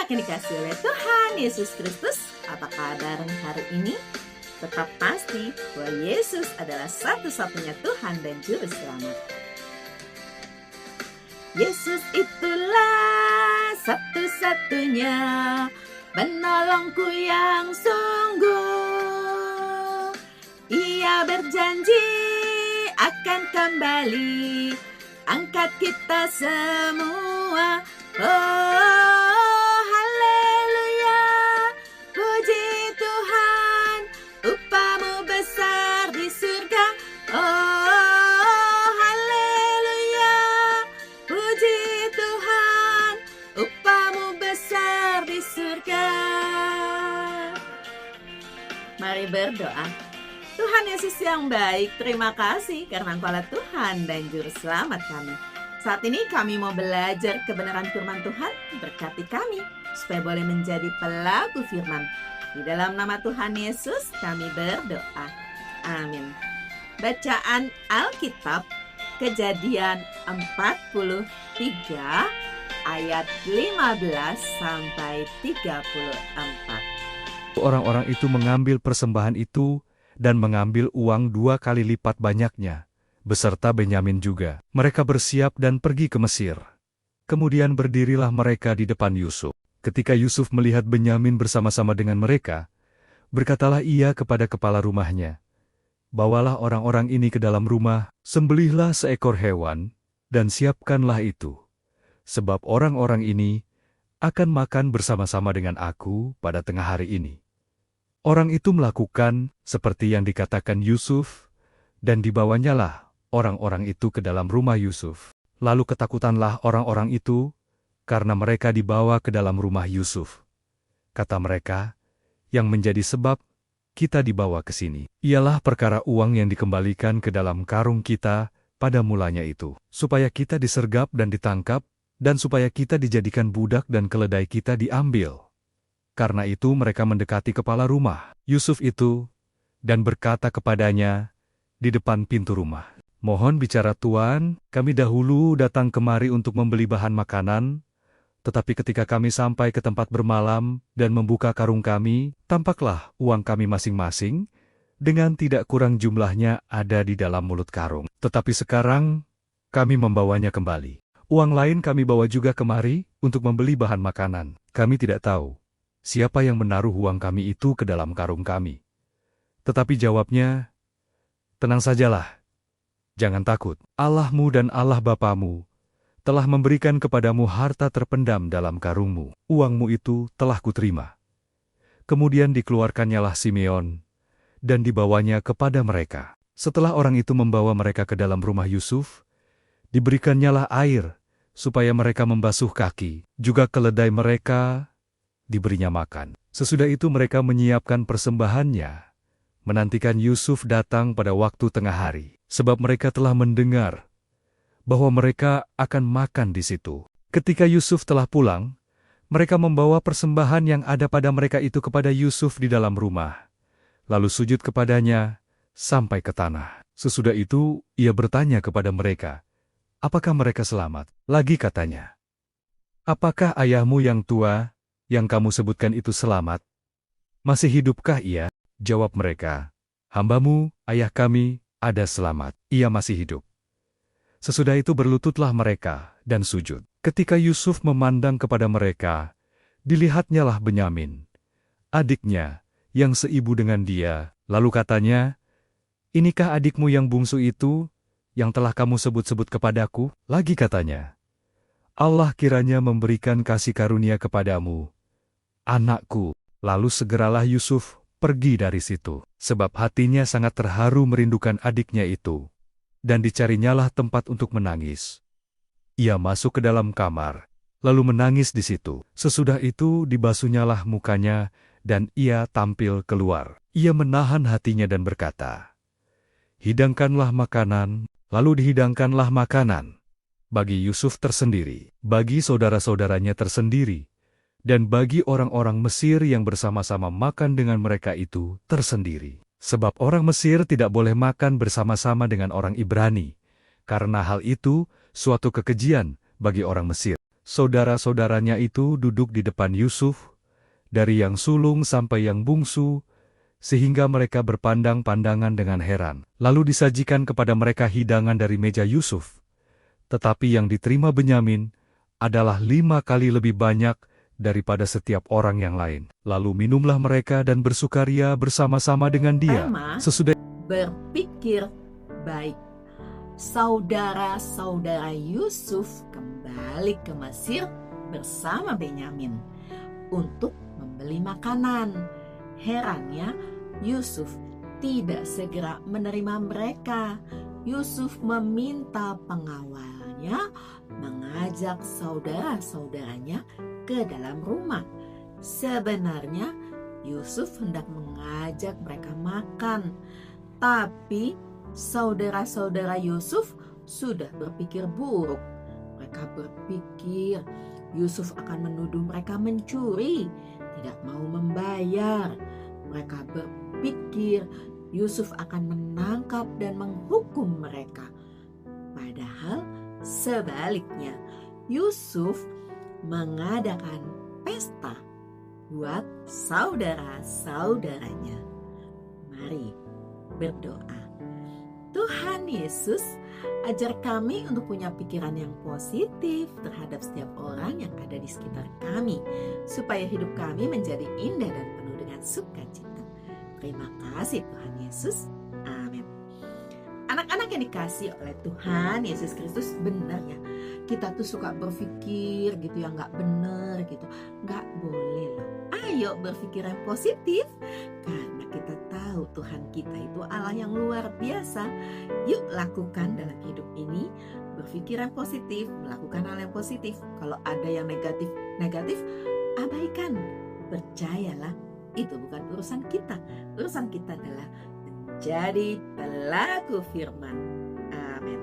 Anak-anak yang dikasihi oleh Tuhan Yesus Kristus, apa kabar hari ini? Tetap pasti bahwa Yesus adalah satu-satunya Tuhan dan Juru Selamat. Yesus itulah satu-satunya penolongku yang sungguh. Ia berjanji akan kembali angkat kita semua. Oh, haleluya, puji Tuhan, upamu besar di surga. Oh, haleluya, puji Tuhan, upamu besar di surga. Mari berdoa. Tuhan Yesus yang baik, terima kasih karena Engkaulah Tuhan dan Juru Selamat kami. Saat ini kami mau belajar kebenaran firman Tuhan, berkati kami supaya boleh menjadi pelaku firman. Di dalam nama Tuhan Yesus kami berdoa. Amin. Bacaan Alkitab, Kejadian 43 ayat 15 sampai 34. Orang-orang itu mengambil persembahan itu dan mengambil uang 2 kali lipat banyaknya, beserta Benyamin juga. Mereka bersiap dan pergi ke Mesir. Kemudian berdirilah mereka di depan Yusuf. Ketika Yusuf melihat Benyamin bersama-sama dengan mereka, berkatalah ia kepada kepala rumahnya, "Bawalah orang-orang ini ke dalam rumah, sembelihlah seekor hewan, dan siapkanlah itu. Sebab orang-orang ini akan makan bersama-sama dengan aku pada tengah hari ini." Orang itu melakukan seperti yang dikatakan Yusuf, dan dibawanyalah orang-orang itu ke dalam rumah Yusuf. Lalu ketakutanlah orang-orang itu, karena mereka dibawa ke dalam rumah Yusuf. Kata mereka, yang menjadi sebab kita dibawa ke sini ialah perkara uang yang dikembalikan ke dalam karung kita pada mulanya itu, supaya kita disergap dan ditangkap, dan supaya kita dijadikan budak dan keledai kita diambil. Karena itu mereka mendekati kepala rumah Yusuf itu, dan berkata kepadanya di depan pintu rumah, "Mohon bicara Tuan, kami dahulu datang kemari untuk membeli bahan makanan, tetapi ketika kami sampai ke tempat bermalam dan membuka karung kami, tampaklah uang kami masing-masing, dengan tidak kurang jumlahnya ada di dalam mulut karung. Tetapi sekarang kami membawanya kembali. Uang lain kami bawa juga kemari untuk membeli bahan makanan. Kami tidak tahu siapa yang menaruh uang kami itu ke dalam karung kami." Tetapi jawabnya, "Tenang sajalah, jangan takut. Allahmu dan Allah Bapamu telah memberikan kepadamu harta terpendam dalam karungmu. Uangmu itu telah kuterima." Kemudian dikeluarkannyalah Simeon, dan dibawanya kepada mereka. Setelah orang itu membawa mereka ke dalam rumah Yusuf, diberikannya air, supaya mereka membasuh kaki, juga keledai mereka diberinya makan. Sesudah itu mereka menyiapkan persembahannya, menantikan Yusuf datang pada waktu tengah hari, sebab mereka telah mendengar bahwa mereka akan makan di situ. Ketika Yusuf telah pulang, mereka membawa persembahan yang ada pada mereka itu kepada Yusuf di dalam rumah, lalu sujud kepadanya sampai ke tanah. Sesudah itu ia bertanya kepada mereka, apakah mereka selamat? Lagi katanya, "Apakah ayahmu yang tua, yang kamu sebutkan itu selamat? Masih hidupkah ia?" Jawab mereka, "Hambamu, ayah kami, ada selamat. Ia masih hidup." Sesudah itu berlututlah mereka dan sujud. Ketika Yusuf memandang kepada mereka, dilihatnyalah Benyamin, adiknya, yang seibu dengan dia. Lalu katanya, "Inikah adikmu yang bungsu itu, yang telah kamu sebut-sebut kepadaku?" Lagi katanya, "Allah kiranya memberikan kasih karunia kepadamu, anakku." Lalu segeralah Yusuf pergi dari situ, sebab hatinya sangat terharu merindukan adiknya itu, dan dicarinyalah tempat untuk menangis. Ia masuk ke dalam kamar, lalu menangis di situ. Sesudah itu dibasuhnyalah mukanya, dan ia tampil keluar. Ia menahan hatinya dan berkata, "Hidangkanlah makanan." Lalu dihidangkanlah makanan bagi Yusuf tersendiri, bagi saudara-saudaranya tersendiri, dan bagi orang-orang Mesir yang bersama-sama makan dengan mereka itu tersendiri. Sebab orang Mesir tidak boleh makan bersama-sama dengan orang Ibrani, karena hal itu suatu kekejian bagi orang Mesir. Saudara-saudaranya itu duduk di depan Yusuf, dari yang sulung sampai yang bungsu, sehingga mereka berpandang-pandangan dengan heran. Lalu disajikan kepada mereka hidangan dari meja Yusuf. Tetapi yang diterima Benyamin adalah 5 kali lebih banyak daripada setiap orang yang lain. Lalu minumlah mereka dan bersukaria bersama-sama dengan dia. Pertama, Sesudah berpikir baik. Saudara-saudara Yusuf kembali ke Mesir bersama Benyamin untuk membeli makanan. Herannya, Yusuf tidak segera menerima mereka. Yusuf meminta pengawalnya mengajak saudara-saudaranya ke dalam rumah. Sebenarnya Yusuf hendak mengajak mereka makan, tapi saudara-saudara Yusuf sudah berpikir buruk. Mereka berpikir Yusuf akan menuduh mereka mencuri, tidak mau membayar. Mereka berpikir Yusuf akan menangkap dan menghukum mereka. Padahal sebaliknya, Yusuf mengadakan pesta buat saudara-saudaranya. Mari berdoa. Tuhan Yesus, ajar kami untuk punya pikiran yang positif terhadap setiap orang yang ada di sekitar kami, supaya hidup kami menjadi indah dan penuh dengan sukacita. Terima kasih Tuhan Yesus. Amin. Anak-anak yang dikasih oleh Tuhan Yesus Kristus, benar ya, kita tuh suka berpikir gitu yang gak benar gitu. Gak boleh loh. Ayo berpikir yang positif, karena kita tahu Tuhan kita itu Allah yang luar biasa. Yuk lakukan dalam hidup ini, berpikir yang positif, melakukan hal yang positif. Kalau ada yang negatif, abaikan. Percayalah, itu bukan urusan kita. Urusan kita adalah menjadi pelaku firman. Amin.